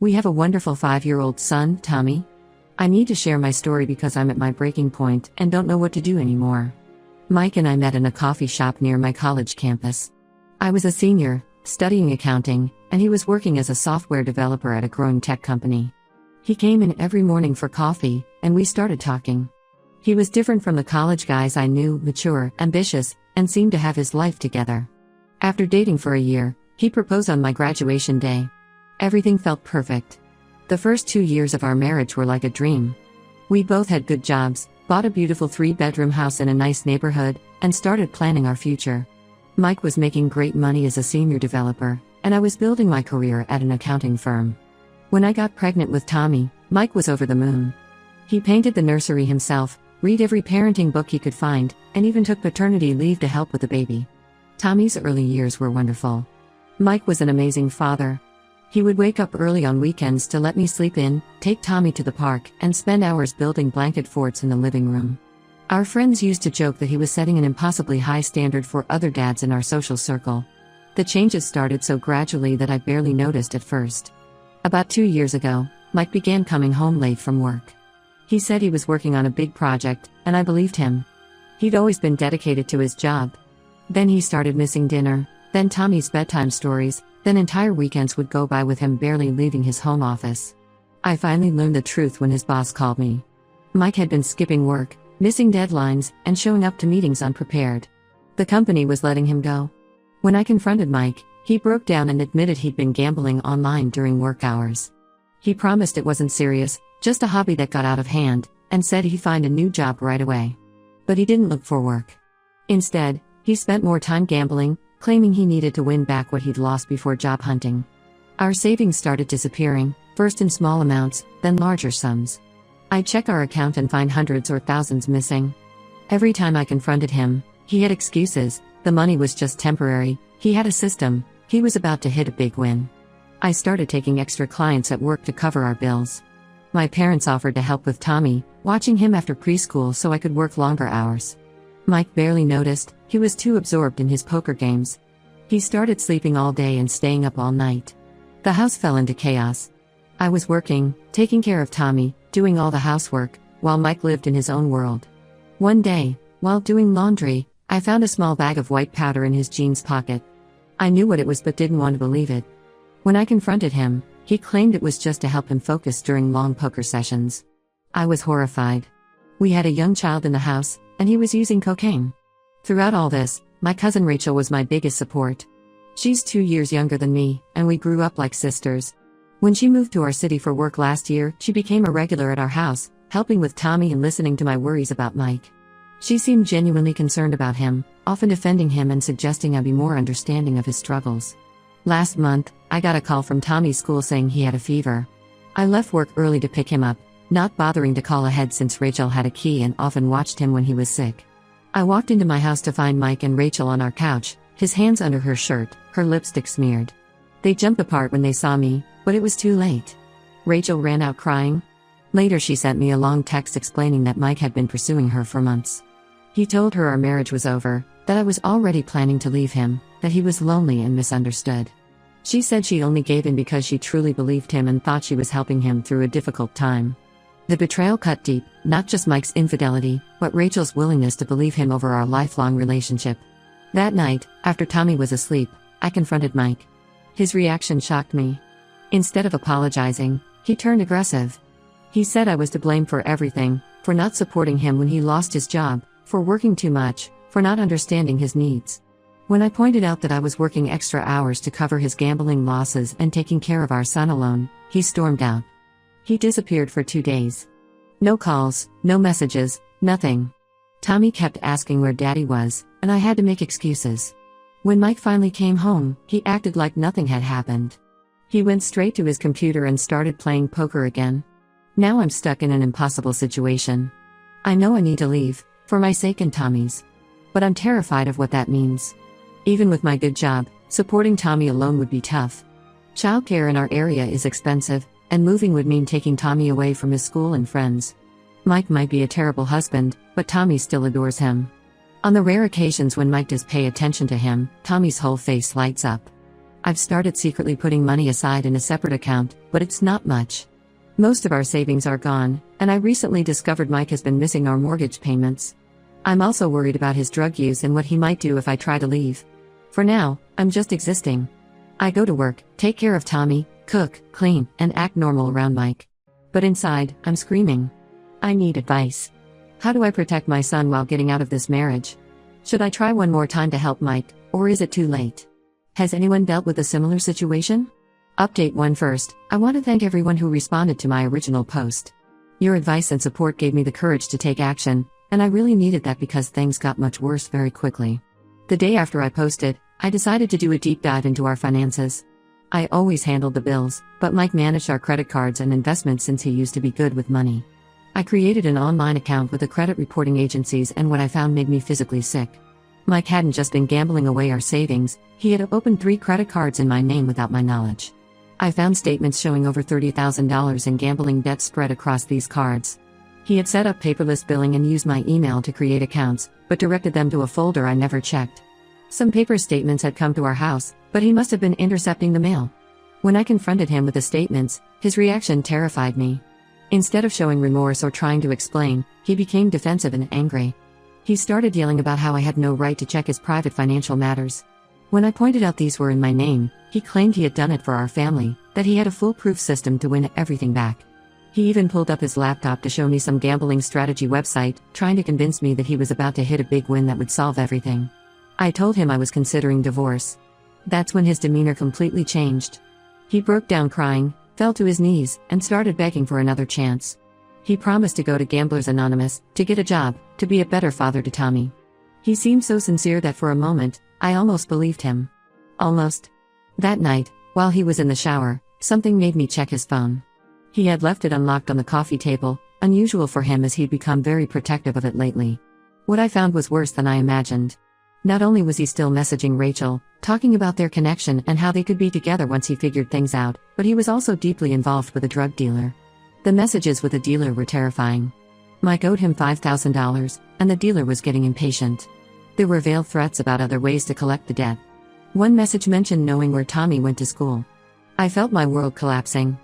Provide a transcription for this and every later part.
We have a wonderful 5-year-old son, Tommy. I need to share my story because I'm at my breaking point and don't know what to do anymore. Mike and I met in a coffee shop near my college campus. I was a senior, studying accounting, and he was working as a software developer at a growing tech company. He came in every morning for coffee, and we started talking. He was different from the college guys I knew, mature, ambitious, and seemed to have his life together. After dating for a year, he proposed on my graduation day. Everything felt perfect. The first 2 years of our marriage were like a dream. We both had good jobs, bought a beautiful 3-bedroom house in a nice neighborhood, and started planning our future. Mike was making great money as a senior developer, and I was building my career at an accounting firm. When I got pregnant with Tommy, Mike was over the moon. He painted the nursery himself, read every parenting book he could find, and even took paternity leave to help with the baby. Tommy's early years were wonderful. Mike was an amazing father. He would wake up early on weekends to let me sleep in, take Tommy to the park, and spend hours building blanket forts in the living room. Our friends used to joke that he was setting an impossibly high standard for other dads in our social circle. The changes started so gradually that I barely noticed at first. About 2 years ago, Mike began coming home late from work. He said he was working on a big project, and I believed him. He'd always been dedicated to his job. Then he started missing dinner, then Tommy's bedtime stories, then entire weekends would go by with him barely leaving his home office. I finally learned the truth when his boss called me. Mike had been skipping work, missing deadlines, and showing up to meetings unprepared. The company was letting him go. When I confronted Mike, he broke down and admitted he'd been gambling online during work hours. He promised it wasn't serious, just a hobby that got out of hand, and said he'd find a new job right away. But he didn't look for work. Instead, he spent more time gambling, claiming he needed to win back what he'd lost before job hunting. Our savings started disappearing, first in small amounts, then larger sums. I'd check our account and find hundreds or thousands missing. Every time I confronted him, he had excuses. The money was just temporary, he had a system, he was about to hit a big win. I started taking extra clients at work to cover our bills. My parents offered to help with Tommy, watching him after preschool so I could work longer hours. Mike barely noticed, he was too absorbed in his poker games. He started sleeping all day and staying up all night. The house fell into chaos. I was working, taking care of Tommy, doing all the housework, while Mike lived in his own world. One day, while doing laundry, I found a small bag of white powder in his jeans pocket. I knew what it was but didn't want to believe it. When I confronted him, he claimed it was just to help him focus during long poker sessions. I was horrified. We had a young child in the house, and he was using cocaine. Throughout all this, my cousin Rachel was my biggest support. She's 2 years younger than me, and we grew up like sisters. When she moved to our city for work last year, she became a regular at our house, helping with Tommy and listening to my worries about Mike. She seemed genuinely concerned about him, often defending him and suggesting I be more understanding of his struggles. Last month, I got a call from Tommy's school saying he had a fever. I left work early to pick him up, not bothering to call ahead since Rachel had a key and often watched him when he was sick. I walked into my house to find Mike and Rachel on our couch, his hands under her shirt, her lipstick smeared. They jumped apart when they saw me, but it was too late. Rachel ran out crying. Later she sent me a long text explaining that Mike had been pursuing her for months. He told her our marriage was over, that I was already planning to leave him, that he was lonely and misunderstood. She said she only gave in because she truly believed him and thought she was helping him through a difficult time. The betrayal cut deep, not just Mike's infidelity, but Rachel's willingness to believe him over our lifelong relationship. That night, after Tommy was asleep, I confronted Mike. His reaction shocked me. Instead of apologizing, he turned aggressive. He said I was to blame for everything, for not supporting him when he lost his job, for working too much, for not understanding his needs. When I pointed out that I was working extra hours to cover his gambling losses and taking care of our son alone, he stormed out. He disappeared for 2 days. No calls, no messages, nothing. Tommy kept asking where Daddy was, and I had to make excuses. When Mike finally came home, he acted like nothing had happened. He went straight to his computer and started playing poker again. Now I'm stuck in an impossible situation. I know I need to leave, for my sake and Tommy's. But I'm terrified of what that means. Even with my good job, supporting Tommy alone would be tough. Childcare in our area is expensive, and moving would mean taking Tommy away from his school and friends. Mike might be a terrible husband, but Tommy still adores him. On the rare occasions when Mike does pay attention to him, Tommy's whole face lights up. I've started secretly putting money aside in a separate account, but it's not much. Most of our savings are gone, and I recently discovered Mike has been missing our mortgage payments. I'm also worried about his drug use and what he might do if I try to leave. For now, I'm just existing. I go to work, take care of Tommy, cook, clean, and act normal around Mike. But inside, I'm screaming. I need advice. How do I protect my son while getting out of this marriage? Should I try one more time to help Mike, or is it too late? Has anyone dealt with a similar situation? Update 1 first, I want to thank everyone who responded to my original post. Your advice and support gave me the courage to take action, and I really needed that because things got much worse very quickly. The day after I posted, I decided to do a deep dive into our finances. I always handled the bills, but Mike managed our credit cards and investments since he used to be good with money. I created an online account with the credit reporting agencies, and what I found made me physically sick. Mike hadn't just been gambling away our savings, he had opened 3 credit cards in my name without my knowledge. I found statements showing over $30,000 in gambling debt spread across these cards. He had set up paperless billing and used my email to create accounts, but directed them to a folder I never checked. Some paper statements had come to our house, but he must have been intercepting the mail. When I confronted him with the statements, his reaction terrified me. Instead of showing remorse or trying to explain, he became defensive and angry. He started yelling about how I had no right to check his private financial matters. When I pointed out these were in my name, he claimed he had done it for our family, that he had a foolproof system to win everything back. He even pulled up his laptop to show me some gambling strategy website, trying to convince me that he was about to hit a big win that would solve everything. I told him I was considering divorce. That's when his demeanor completely changed. He broke down crying, fell to his knees, and started begging for another chance. He promised to go to Gamblers Anonymous, to get a job, to be a better father to Tommy. He seemed so sincere that for a moment, I almost believed him. Almost. That night, while he was in the shower, something made me check his phone. He had left it unlocked on the coffee table, unusual for him as he'd become very protective of it lately. What I found was worse than I imagined. Not only was he still messaging Rachel, talking about their connection and how they could be together once he figured things out, but he was also deeply involved with a drug dealer. The messages with the dealer were terrifying. Mike owed him $5,000, and the dealer was getting impatient. There were veiled threats about other ways to collect the debt. One message mentioned knowing where Tommy went to school. I felt my world collapsing.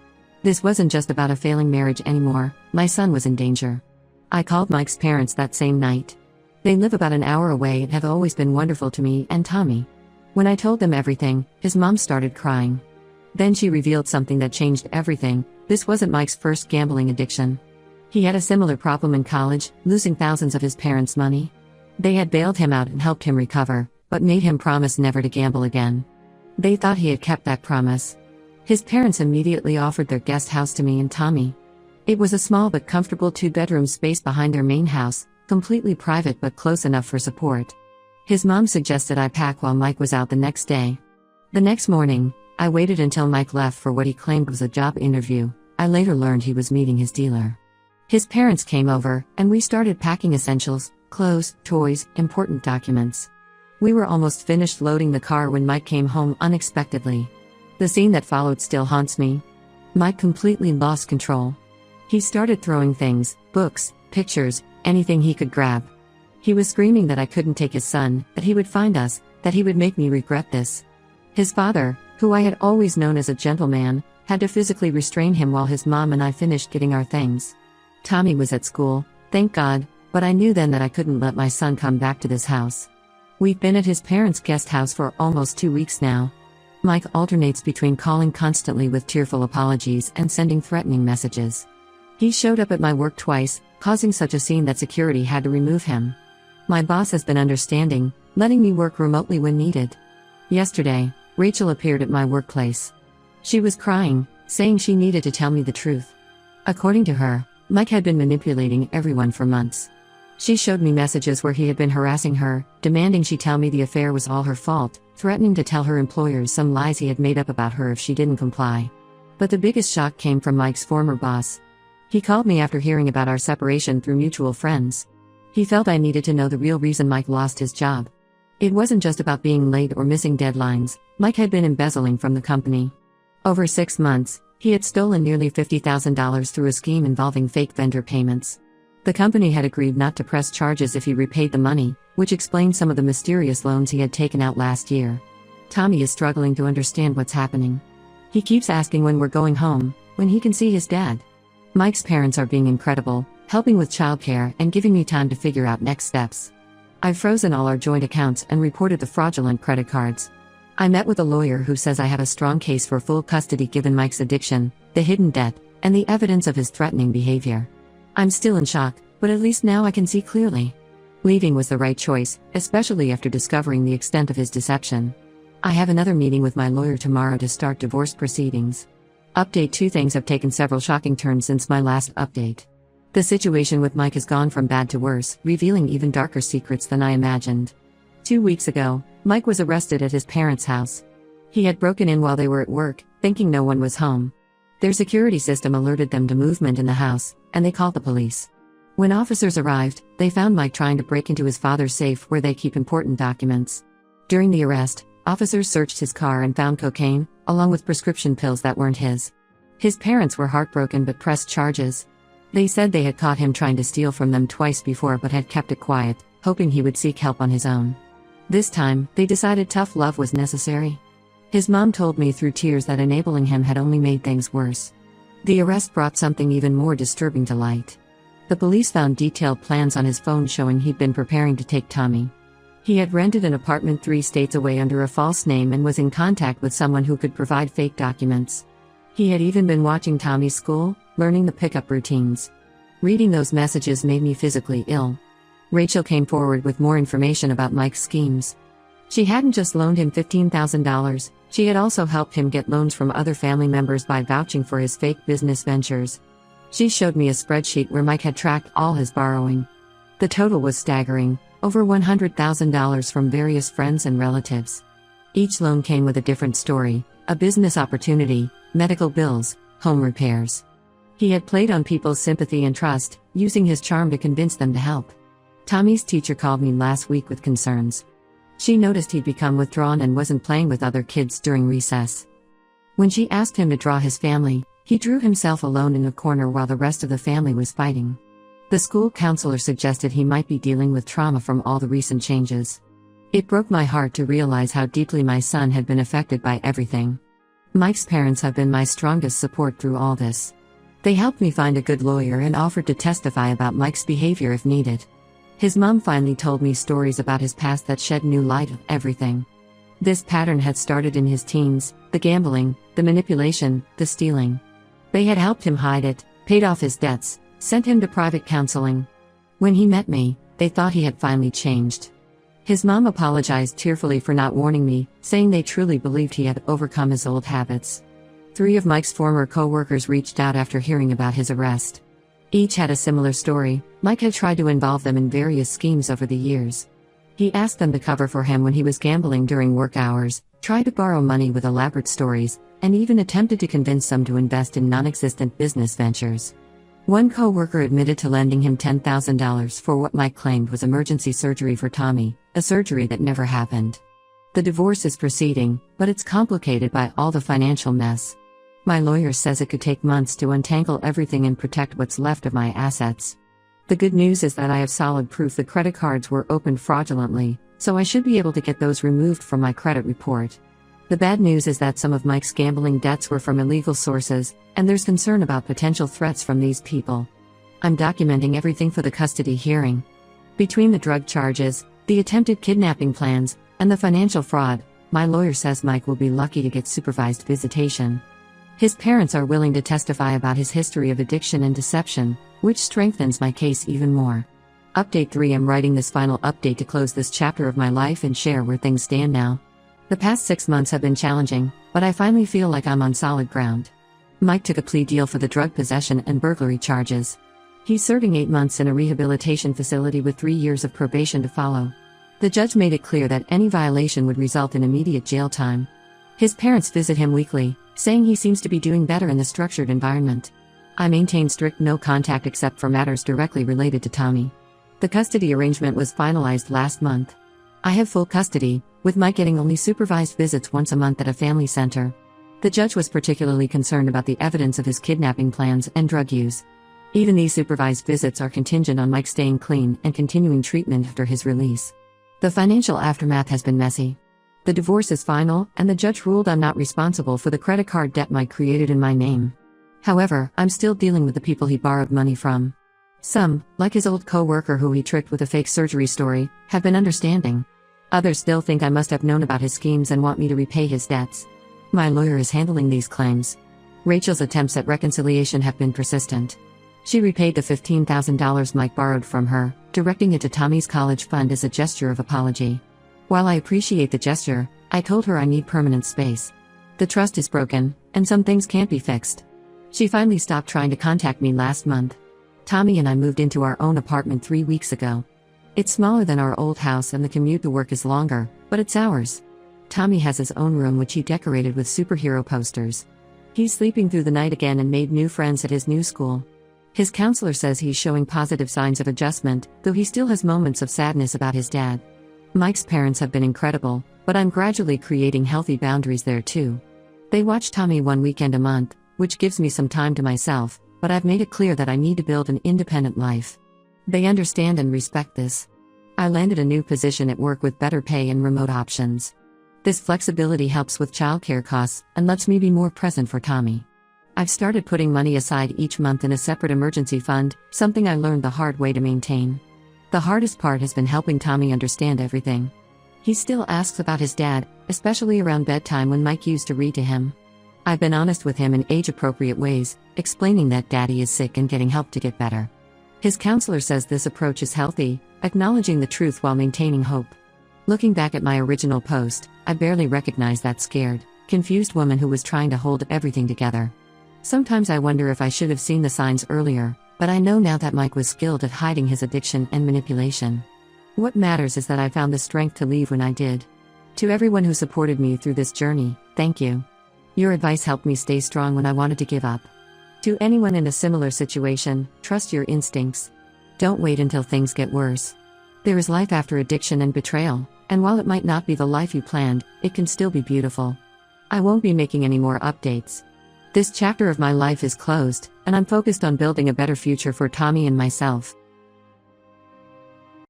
This wasn't just about a failing marriage anymore, my son was in danger. I called Mike's parents that same night. They live about an hour away and have always been wonderful to me and Tommy. When I told them everything, his mom started crying. Then she revealed something that changed everything. This wasn't Mike's first gambling addiction. He had a similar problem in college, losing thousands of his parents' money. They had bailed him out and helped him recover, but made him promise never to gamble again. They thought he had kept that promise. His parents immediately offered their guest house to me and Tommy. It was a small but comfortable 2-bedroom space behind their main house, completely private but close enough for support. His mom suggested I pack while Mike was out the next day. The next morning, I waited until Mike left for what he claimed was a job interview. I later learned he was meeting his dealer. His parents came over, and we started packing essentials, clothes, toys, important documents. We were almost finished loading the car when Mike came home unexpectedly. The scene that followed still haunts me. Mike completely lost control. He started throwing things, books, pictures, anything he could grab. He was screaming that I couldn't take his son, that he would find us, that he would make me regret this. His father, who I had always known as a gentleman, had to physically restrain him while his mom and I finished getting our things. Tommy was at school, thank God, but I knew then that I couldn't let my son come back to this house. We've been at his parents' guest house for almost 2 weeks now. Mike alternates between calling constantly with tearful apologies and sending threatening messages. He showed up at my work twice, causing such a scene that security had to remove him. My boss has been understanding, letting me work remotely when needed. Yesterday, Rachel appeared at my workplace. She was crying, saying she needed to tell me the truth. According to her, Mike had been manipulating everyone for months. She showed me messages where he had been harassing her, demanding she tell me the affair was all her fault, threatening to tell her employers some lies he had made up about her if she didn't comply. But the biggest shock came from Mike's former boss. He called me after hearing about our separation through mutual friends. He felt I needed to know the real reason Mike lost his job. It wasn't just about being late or missing deadlines. Mike had been embezzling from the company. Over 6 months, he had stolen nearly $50,000 through a scheme involving fake vendor payments. The company had agreed not to press charges if he repaid the money, which explained some of the mysterious loans he had taken out last year. Tommy is struggling to understand what's happening. He keeps asking when we're going home, when he can see his dad. Mike's parents are being incredible, helping with childcare and giving me time to figure out next steps. I've frozen all our joint accounts and reported the fraudulent credit cards. I met with a lawyer who says I have a strong case for full custody given Mike's addiction, the hidden debt, and the evidence of his threatening behavior. I'm still in shock, but at least now I can see clearly. Leaving was the right choice, especially after discovering the extent of his deception. I have another meeting with my lawyer tomorrow to start divorce proceedings. Update 2: Things have taken several shocking turns since my last update. The situation with Mike has gone from bad to worse, revealing even darker secrets than I imagined. 2 weeks ago, Mike was arrested at his parents' house. He had broken in while they were at work, thinking no one was home. Their security system alerted them to movement in the house, and they called the police. When officers arrived, they found Mike trying to break into his father's safe where they keep important documents. During the arrest, officers searched his car and found cocaine, along with prescription pills that weren't his. His parents were heartbroken but pressed charges. They said they had caught him trying to steal from them twice before but had kept it quiet, hoping he would seek help on his own. This time, they decided tough love was necessary. His mom told me through tears that enabling him had only made things worse. The arrest brought something even more disturbing to light. The police found detailed plans on his phone showing he'd been preparing to take Tommy. He had rented an apartment 3 states away under a false name and was in contact with someone who could provide fake documents. He had even been watching Tommy's school, learning the pickup routines. Reading those messages made me physically ill. Rachel came forward with more information about Mike's schemes. She hadn't just loaned him $15,000, she had also helped him get loans from other family members by vouching for his fake business ventures. She showed me a spreadsheet where Mike had tracked all his borrowing. The total was staggering, over $100,000 from various friends and relatives. Each loan came with a different story: a business opportunity, medical bills, home repairs. He had played on people's sympathy and trust, using his charm to convince them to help. Tommy's teacher called me last week with concerns. She noticed he'd become withdrawn and wasn't playing with other kids during recess. When she asked him to draw his family, he drew himself alone in a corner while the rest of the family was fighting. The school counselor suggested he might be dealing with trauma from all the recent changes. It broke my heart to realize how deeply my son had been affected by everything. Mike's parents have been my strongest support through all this. They helped me find a good lawyer and offered to testify about Mike's behavior if needed. His mom finally told me stories about his past that shed new light on everything. This pattern had started in his teens: the gambling, the manipulation, the stealing. They had helped him hide it, paid off his debts, sent him to private counseling. When he met me, they thought he had finally changed. His mom apologized tearfully for not warning me, saying they truly believed he had overcome his old habits. 3 of Mike's former co-workers reached out after hearing about his arrest. Each had a similar story. Mike had tried to involve them in various schemes over the years. He asked them to cover for him when he was gambling during work hours, tried to borrow money with elaborate stories, and even attempted to convince them to invest in non-existent business ventures. One co-worker admitted to lending him $10,000 for what Mike claimed was emergency surgery for Tommy, a surgery that never happened. The divorce is proceeding, but it's complicated by all the financial mess. My lawyer says it could take months to untangle everything and protect what's left of my assets. The good news is that I have solid proof the credit cards were opened fraudulently, so I should be able to get those removed from my credit report. The bad news is that some of Mike's gambling debts were from illegal sources, and there's concern about potential threats from these people. I'm documenting everything for the custody hearing. Between the drug charges, the attempted kidnapping plans, and the financial fraud, my lawyer says Mike will be lucky to get supervised visitation. His parents are willing to testify about his history of addiction and deception, which strengthens my case even more. Update 3: I'm writing this final update to close this chapter of my life and share where things stand now. The past 6 months have been challenging, but I finally feel like I'm on solid ground. Mike took a plea deal for the drug possession and burglary charges. He's serving 8 months in a rehabilitation facility with 3 years of probation to follow. The judge made it clear that any violation would result in immediate jail time. His parents visit him weekly, saying he seems to be doing better in the structured environment. I maintain strict no contact except for matters directly related to Tommy. The custody arrangement was finalized last month. I have full custody, with Mike getting only supervised visits once a month at a family center. The judge was particularly concerned about the evidence of his kidnapping plans and drug use. Even these supervised visits are contingent on Mike staying clean and continuing treatment after his release. The financial aftermath has been messy. The divorce is final, and the judge ruled I'm not responsible for the credit card debt Mike created in my name. However, I'm still dealing with the people he borrowed money from. Some, like his old co-worker who he tricked with a fake surgery story, have been understanding. Others still think I must have known about his schemes and want me to repay his debts. My lawyer is handling these claims. Rachel's attempts at reconciliation have been persistent. She repaid the $15,000 Mike borrowed from her, directing it to Tommy's college fund as a gesture of apology. While I appreciate the gesture, I told her I need permanent space. The trust is broken, and some things can't be fixed. She finally stopped trying to contact me last month. Tommy and I moved into our own apartment 3 weeks ago. It's smaller than our old house and the commute to work is longer, but it's ours. Tommy has his own room which he decorated with superhero posters. He's sleeping through the night again and made new friends at his new school. His counselor says he's showing positive signs of adjustment, though he still has moments of sadness about his dad. Mike's parents have been incredible, but I'm gradually creating healthy boundaries there too. They watch Tommy 1 weekend a month, which gives me some time to myself, but I've made it clear that I need to build an independent life. They understand and respect this. I landed a new position at work with better pay and remote options. This flexibility helps with childcare costs and lets me be more present for Tommy. I've started putting money aside each month in a separate emergency fund, something I learned the hard way to maintain. The hardest part has been helping Tommy understand everything. He still asks about his dad, especially around bedtime when Mike used to read to him. I've been honest with him in age-appropriate ways, explaining that Daddy is sick and getting help to get better. His counselor says this approach is healthy, acknowledging the truth while maintaining hope. Looking back at my original post, I barely recognized that scared, confused woman who was trying to hold everything together. Sometimes I wonder if I should have seen the signs earlier, but I know now that Mike was skilled at hiding his addiction and manipulation. What matters is that I found the strength to leave when I did. To everyone who supported me through this journey, thank you. Your advice helped me stay strong when I wanted to give up. To anyone in a similar situation, trust your instincts. Don't wait until things get worse. There is life after addiction and betrayal, and while it might not be the life you planned, it can still be beautiful. I won't be making any more updates. This chapter of my life is closed, and I'm focused on building a better future for Tommy and myself.